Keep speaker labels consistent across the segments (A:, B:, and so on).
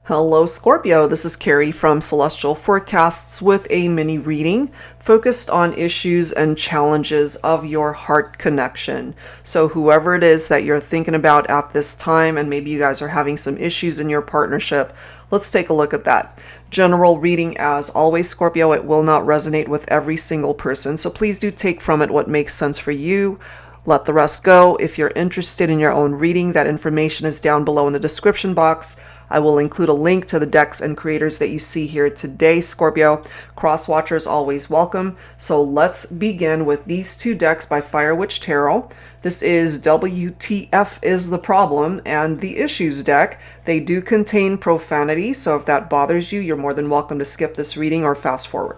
A: Hello Scorpio, this is Carrie from Celestial Forecasts with a mini reading focused on issues and challenges of your heart connection. So whoever it is that you're thinking about at this time, and maybe you guys are having some issues in your partnership, let's take a look at that. General reading as always, Scorpio, it will not resonate with every single person, so please do take from it what makes sense for you. Let the rest go. If you're interested in your own reading, that information is down below in the description box. I will include a link to the decks and creators that you see here today, Scorpio. Cross watchers always welcome. So let's begin with these two decks by Fire Witch Tarot. This is WTF is the Problem and the Issues deck. They do contain profanity, so if that bothers you, you're more than welcome to skip this reading or fast forward.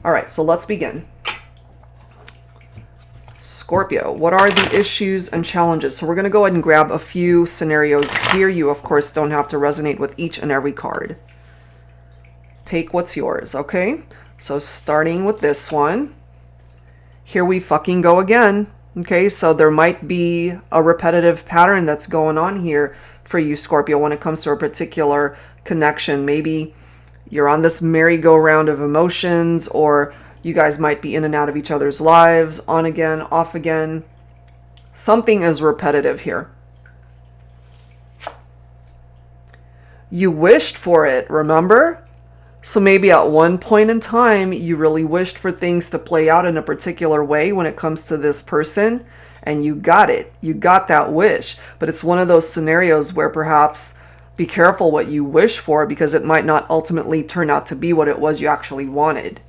A: All right, so let's begin. Scorpio, what are the issues and challenges? So we're going to go ahead and grab a few scenarios here. You, of course, don't have to resonate with each and every card. Take what's yours, okay? So starting with this one. Here we fucking go again. Okay, so there might be a repetitive pattern that's going on here for you, Scorpio, when it comes to a particular connection. Maybe you're on this merry-go-round of emotions, or you guys might be in and out of each other's lives, on again, off again. Something is repetitive here. You wished for it, remember? So maybe at one point in time, you really wished for things to play out in a particular way when it comes to this person, and you got it. You got that wish. But it's one of those scenarios where perhaps be careful what you wish for, because it might not ultimately turn out to be what it was you actually wanted.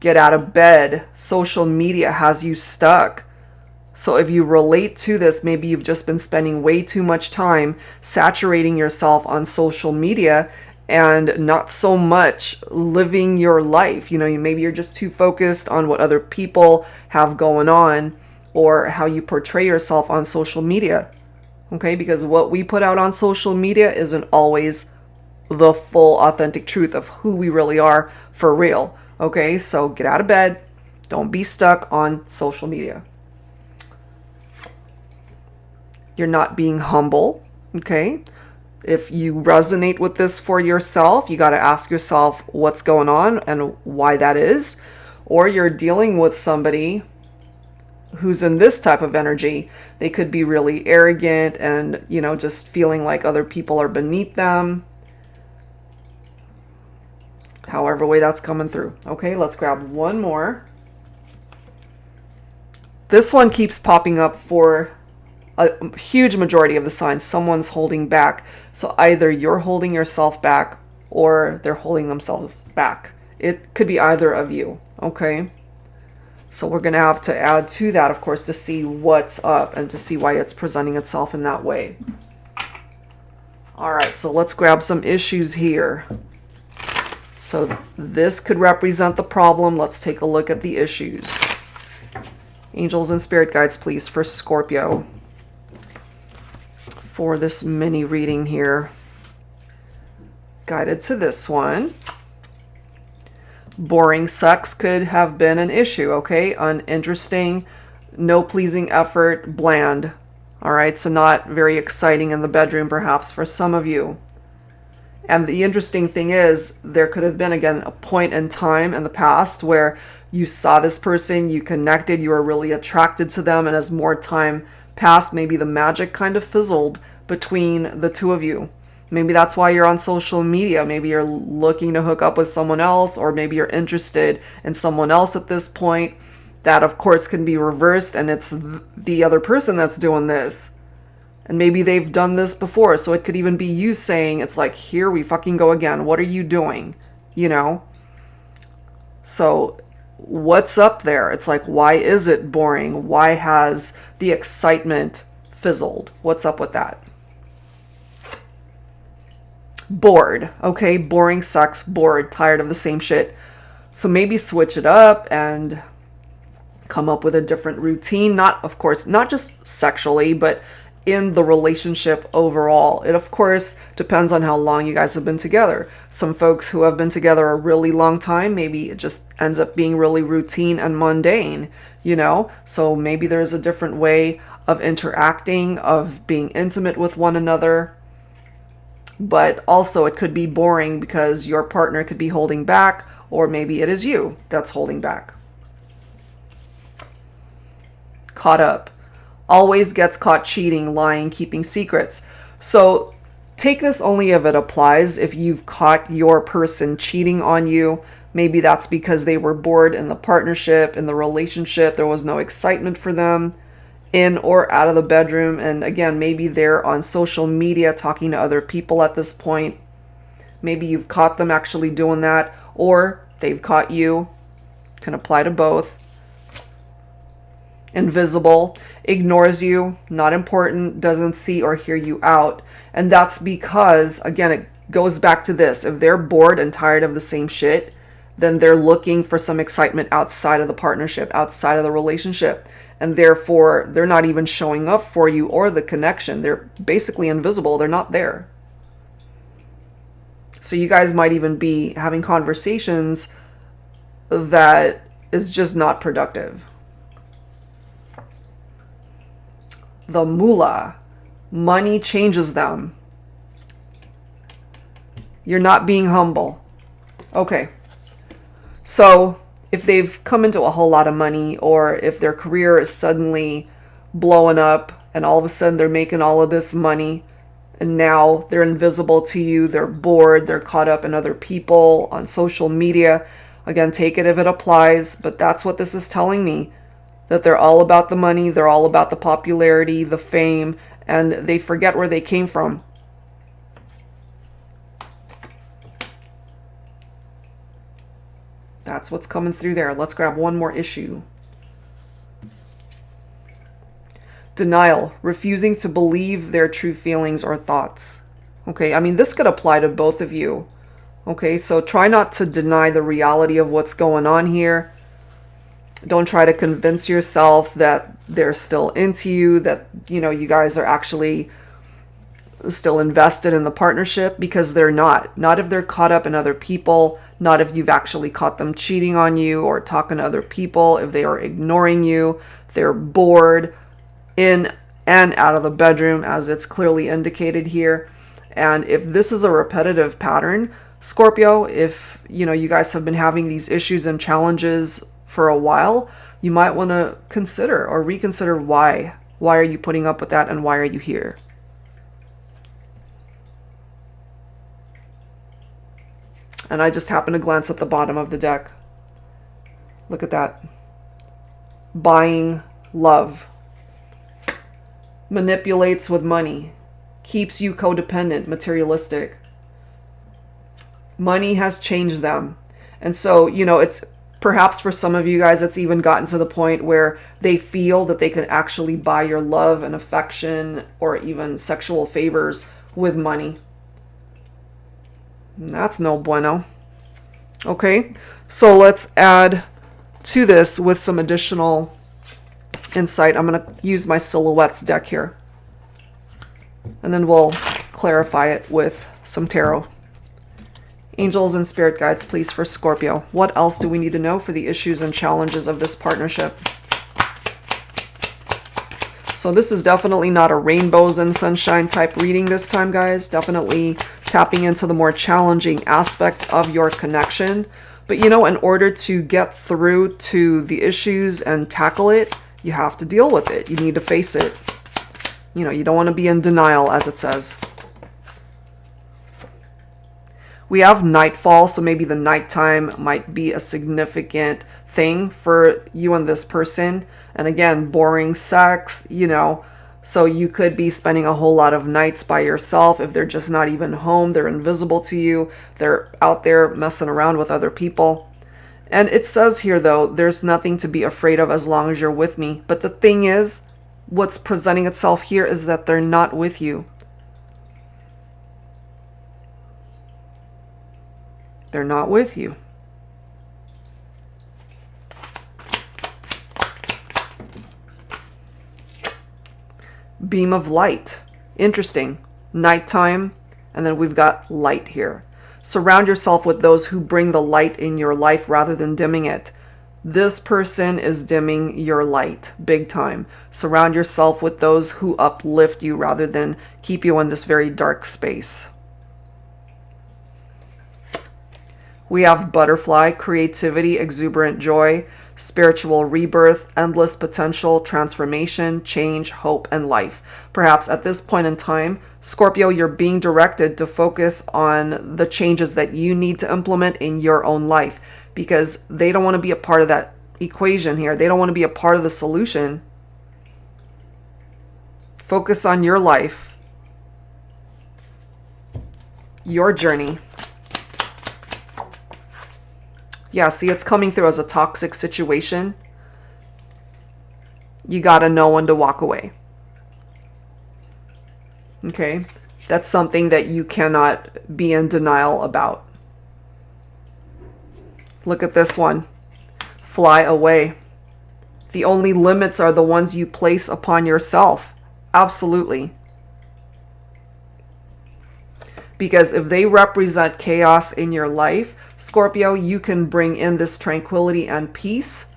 A: Get out of bed. Social media has you stuck. So if you relate to this, maybe you've just been spending way too much time saturating yourself on social media and not so much living your life. You know, maybe you're just too focused on what other people have going on or how you portray yourself on social media. Okay, because what we put out on social media isn't always the full authentic truth of who we really are for real. Okay, so get out of bed. Don't be stuck on social media. You're not being humble. Okay, if you resonate with this for yourself, you got to ask yourself what's going on and why that is. Or you're dealing with somebody who's in this type of energy. They could be really arrogant and, you know, just feeling like other people are beneath them. However way that's coming through. Okay, let's grab one more. This one keeps popping up for a huge majority of the signs. Someone's holding back. So either you're holding yourself back or they're holding themselves back. It could be either of you. Okay, so we're going to have to add to that, of course, to see what's up and to see why it's presenting itself in that way. All right, so let's grab some issues here. So this could represent the problem. Let's take a look at the issues. Angels and spirit guides, please, for Scorpio. For this mini reading here. Guided to this one. Boring sex could have been an issue, okay? Uninteresting, no pleasing effort, bland. All right, so not very exciting in the bedroom, perhaps, for some of you. And the interesting thing is, there could have been, again, a point in time in the past where you saw this person, you connected, you were really attracted to them, and as more time passed, maybe the magic kind of fizzled between the two of you. Maybe that's why you're on social media. Maybe you're looking to hook up with someone else, or maybe you're interested in someone else at this point. That, of course, can be reversed, and it's the other person that's doing this. And maybe they've done this before, so it could even be you saying, it's like, here we fucking go again. What are you doing? You know? So what's up there? It's like, why is it boring? Why has the excitement fizzled? What's up with that? Bored. Okay, boring sucks. Bored. Tired of the same shit. So maybe switch it up and come up with a different routine. Not, of course, not just sexually, but in the relationship overall. It, of course, depends on how long you guys have been together. Some folks who have been together a really long time, maybe it just ends up being really routine and mundane, you know? So maybe there's a different way of interacting, of being intimate with one another. But also it could be boring because your partner could be holding back, or maybe it is you that's holding back. Caught up. Always gets caught cheating, lying, keeping secrets. So take this only if it applies. If you've caught your person cheating on you, maybe that's because they were bored in the partnership, in the relationship. There was no excitement for them in or out of the bedroom. And again, maybe they're on social media talking to other people at this point. Maybe you've caught them actually doing that, or they've caught you. Can apply to both. Invisible, ignores you, not important, doesn't see or hear you out. And that's because, again, it goes back to this. If they're bored and tired of the same shit, then they're looking for some excitement outside of the partnership, outside of the relationship. And therefore, they're not even showing up for you or the connection. They're basically invisible. They're not there. So you guys might even be having conversations that is just not productive. The moolah. Money changes them. You're not being humble. Okay. So if they've come into a whole lot of money, or if their career is suddenly blowing up and all of a sudden they're making all of this money and now they're invisible to you, they're bored, they're caught up in other people on social media. Again, take it if it applies, but that's what this is telling me. That they're all about the money, they're all about the popularity, the fame, and they forget where they came from. That's what's coming through there. Let's grab one more issue. Denial, refusing to believe their true feelings or thoughts. Okay, I mean, this could apply to both of you. Okay, so try not to deny the reality of what's going on here. Don't try to convince yourself that they're still into you, that, you know, you guys are actually still invested in the partnership, because they're not. Not if they're caught up in other people, not if you've actually caught them cheating on you or talking to other people, if they are ignoring you, they're bored in and out of the bedroom, as it's clearly indicated here. And if this is a repetitive pattern, Scorpio, if, you know, you guys have been having these issues and challenges for a while, you might want to consider or reconsider why. Why are you putting up with that, and why are you here? And I just happened to glance at the bottom of the deck. Look at that. Buying love. Manipulates with money. Keeps you codependent, materialistic. Money has changed them. And so, you know, it's perhaps for some of you guys, it's even gotten to the point where they feel that they can actually buy your love and affection or even sexual favors with money. And that's no bueno. Okay, so let's add to this with some additional insight. I'm going to use my silhouettes deck here. And then we'll clarify it with some tarot. Angels and spirit guides, please, for Scorpio. What else do we need to know for the issues and challenges of this partnership? So this is definitely not a rainbows and sunshine type reading this time, guys. Definitely tapping into the more challenging aspects of your connection. But, you know, in order to get through to the issues and tackle it, you have to deal with it. You need to face it. You know, you don't want to be in denial, as it says. We have nightfall, so maybe the nighttime might be a significant thing for you and this person. And again, boring sex, you know, so you could be spending a whole lot of nights by yourself. If they're just not even home, they're invisible to you, they're out there messing around with other people. And it says here, though, there's nothing to be afraid of as long as you're with me. But the thing is, what's presenting itself here is that they're not with you. They're not with you. Beam of light. Interesting. Nighttime, and then we've got light here. Surround yourself with those who bring the light in your life rather than dimming it. This person is dimming your light big time. Surround yourself with those who uplift you rather than keep you in this very dark space. We have butterfly, creativity, exuberant joy, spiritual rebirth, endless potential, transformation, change, hope, and life. Perhaps at this point in time, Scorpio, you're being directed to focus on the changes that you need to implement in your own life, because they don't want to be a part of that equation here. They don't want to be a part of the solution. Focus on your life, your journey. Yeah, see, it's coming through as a toxic situation. You gotta know when to walk away. Okay? That's something that you cannot be in denial about. Look at this one. Fly away. The only limits are the ones you place upon yourself. Absolutely. Because if they represent chaos in your life, Scorpio, you can bring in this tranquility and peace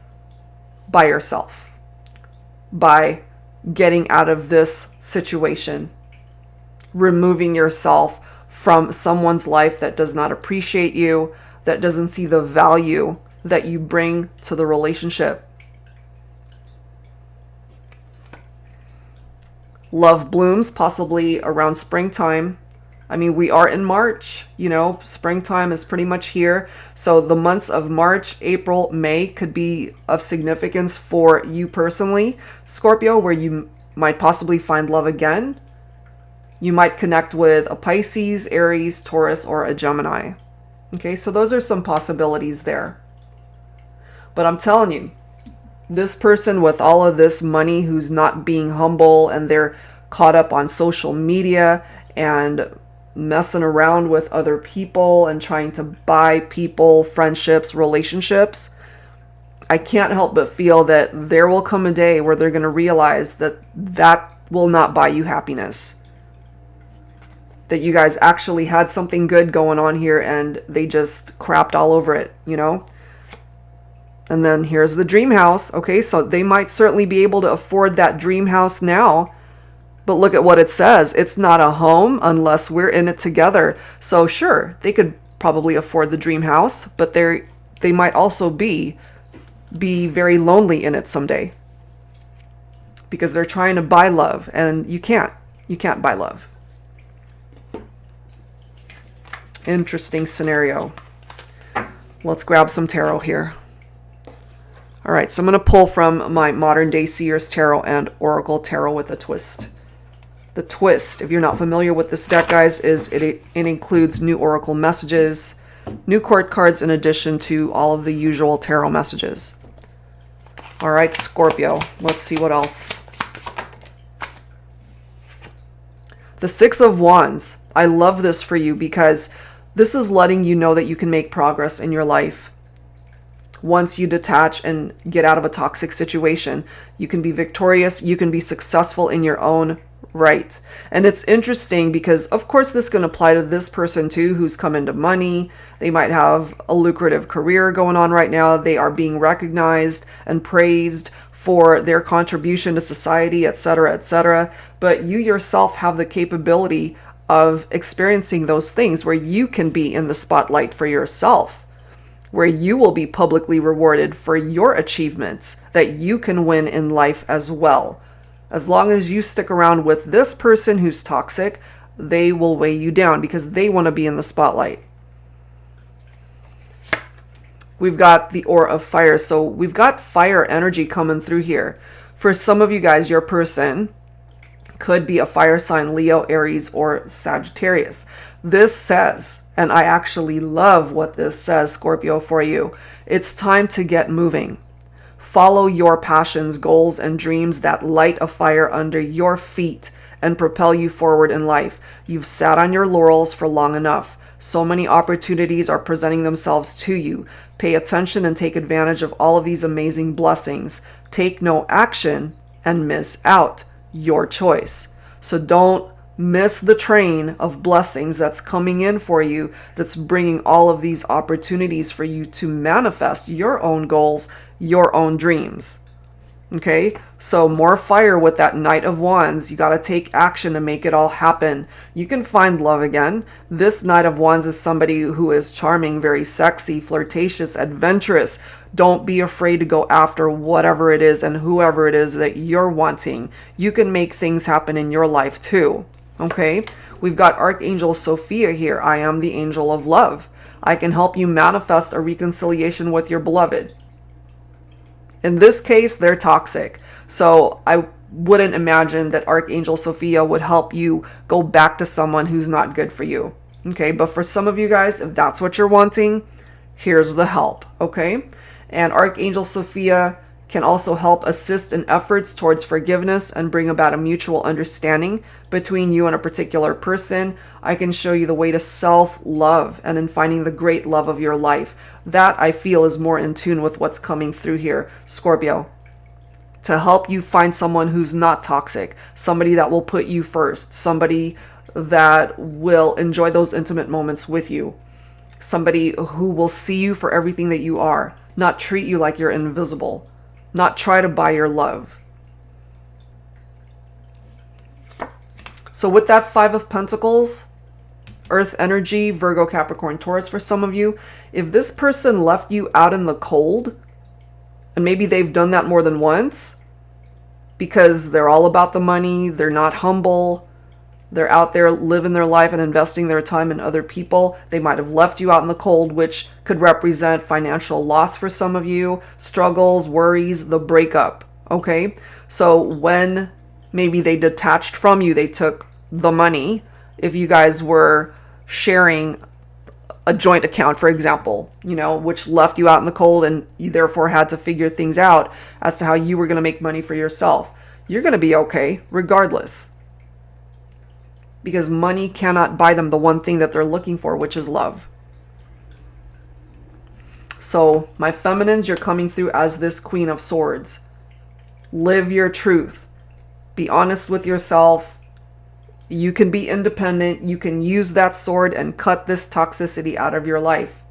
A: by yourself. By getting out of this situation. Removing yourself from someone's life that does not appreciate you, that doesn't see the value that you bring to the relationship. Love blooms, possibly around springtime. I mean, we are in March, you know, springtime is pretty much here. So the months of March, April, May could be of significance for you personally, Scorpio, where you might possibly find love again. You might connect with a Pisces, Aries, Taurus, or a Gemini. Okay, so those are some possibilities there. But I'm telling you, this person with all of this money who's not being humble and they're caught up on social media and messing around with other people and trying to buy people, friendships, relationships, I can't help but feel that there will come a day where they're going to realize that that will not buy you happiness. That you guys actually had something good going on here and they just crapped all over it, you know? And then here's the dream house. Okay, so they might certainly be able to afford that dream house now. But look at what it says. It's not a home unless we're in it together. So sure, they could probably afford the dream house, but they might also be very lonely in it someday. Because they're trying to buy love, and you can't buy love. Interesting scenario. Let's grab some tarot here. All right, so I'm going to pull from my Modern Day Seers Tarot and Oracle Tarot with a twist. The twist, if you're not familiar with this deck, guys, is it includes new oracle messages, new court cards in addition to all of the usual tarot messages. All right, Scorpio, let's see what else. The Six of Wands. I love this for you because this is letting you know that you can make progress in your life. Once you detach and get out of a toxic situation, you can be victorious, you can be successful in your own right. And it's interesting because, of course, this can apply to this person too, who's come into money. They might have a lucrative career going on right now. They are being recognized and praised for their contribution to society, etc., etc. But you yourself have the capability of experiencing those things where you can be in the spotlight for yourself, where you will be publicly rewarded for your achievements that you can win in life as well. As long as you stick around with this person who's toxic, they will weigh you down because they want to be in the spotlight. We've got the Aura of Fire, so we've got fire energy coming through here. For some of you guys, your person could be a fire sign, Leo, Aries, or Sagittarius. This says, and I actually love what this says, Scorpio, for you, it's time to get moving. Follow your passions, goals, and dreams that light a fire under your feet and propel you forward in life. You've sat on your laurels for long enough. So many opportunities are presenting themselves to you. Pay attention and take advantage of all of these amazing blessings. Take no action and miss out. Your choice. So don't miss the train of blessings that's coming in for you, that's bringing all of these opportunities for you to manifest your own goals, your own dreams. Okay, so more fire with that Knight of Wands. You got to take action to make it all happen. You can find love again. This Knight of Wands is somebody who is charming, very sexy, flirtatious, adventurous. Don't be afraid to go after whatever it is and whoever it is that you're wanting. You can make things happen in your life too. Okay, we've got Archangel Sophia here. I am the angel of love. I can help you manifest a reconciliation with your beloved. In this case, they're toxic. So I wouldn't imagine that Archangel Sophia would help you go back to someone who's not good for you. Okay, but for some of you guys, if that's what you're wanting, here's the help. Okay, and Archangel Sophia can also help assist in efforts towards forgiveness and bring about a mutual understanding between you and a particular person. I can show you the way to self-love and in finding the great love of your life. That I feel is more in tune with what's coming through here, Scorpio. To help you find someone who's not toxic, somebody that will put you first, somebody that will enjoy those intimate moments with you, somebody who will see you for everything that you are, not treat you like you're invisible, not try to buy your love. So with that Five of Pentacles, Earth energy, Virgo, Capricorn, Taurus for some of you, if this person left you out in the cold, and maybe they've done that more than once, because they're all about the money, they're not humble, they're out there living their life and investing their time in other people. They might have left you out in the cold, which could represent financial loss for some of you, struggles, worries, the breakup. Okay, so when maybe they detached from you, they took the money. If you guys were sharing a joint account, for example, which left you out in the cold, and you therefore had to figure things out as to how you were going to make money for yourself, you're going to be okay regardless. Because money cannot buy them the one thing that they're looking for, which is love. So, my feminines, you're coming through as this Queen of Swords. Live your truth. Be honest with yourself. You can be independent. You can use that sword and cut this toxicity out of your life.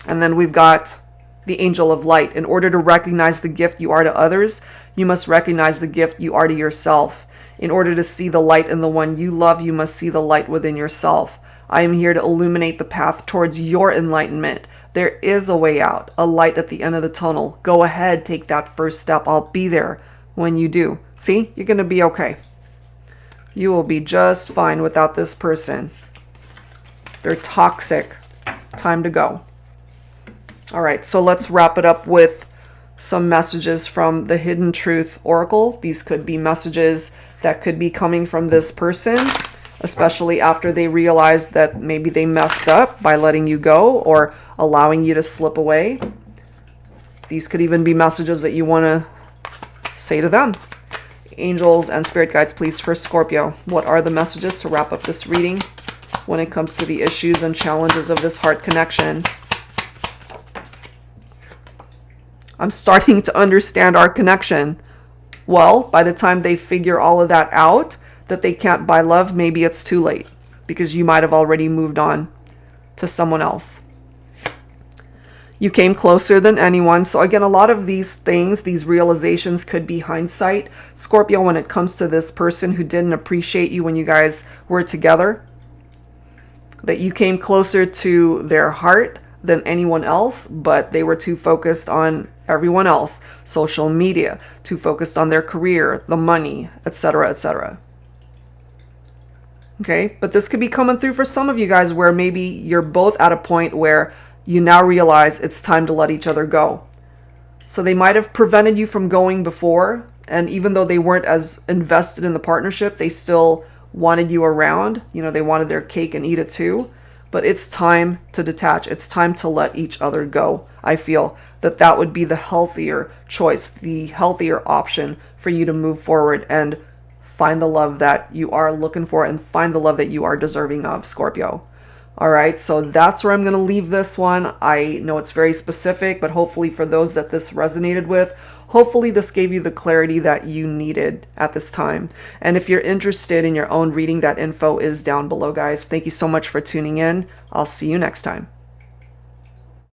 A: And then we've got the Angel of Light. In order to recognize the gift you are to others, you must recognize the gift you are to yourself. In order to see the light in the one you love, you must see the light within yourself. I am here to illuminate the path towards your enlightenment. There is a way out, a light at the end of the tunnel. Go ahead, take that first step. I'll be there when you do. See, you're going to be okay. You will be just fine without this person. They're toxic. Time to go. All right, so let's wrap it up with some messages from the Hidden Truth Oracle. These could be messages that could be coming from this person, especially after they realize that maybe they messed up by letting you go or allowing you to slip away. These could even be messages that you want to say to them. Angels and spirit guides, please, for Scorpio, what are the messages to wrap up this reading when it comes to the issues and challenges of this heart connection? I'm starting to understand our connection. Well, by the time they figure all of that out, that they can't buy love, maybe it's too late because you might have already moved on to someone else. You came closer than anyone. So again, a lot of these things, these realizations could be hindsight. Scorpio, when it comes to this person who didn't appreciate you when you guys were together, that you came closer to their heart than anyone else, but they were too focused on everyone else, social media, too focused on their career, the money, etc., etc. Okay, but this could be coming through for some of you guys where maybe you're both at a point where you now realize it's time to let each other go. So they might have prevented you from going before, and even though they weren't as invested in the partnership, they still wanted you around. They wanted their cake and eat it too. But it's time to detach. It's time to let each other go. I feel that would be the healthier choice, the healthier option for you to move forward and find the love that you are looking for and find the love that you are deserving of, Scorpio. All right, so that's where I'm going to leave this one. I know it's very specific, but hopefully for those that this resonated with, hopefully this gave you the clarity that you needed at this time. And if you're interested in your own reading, that info is down below, guys. Thank you so much for tuning in. I'll see you next time.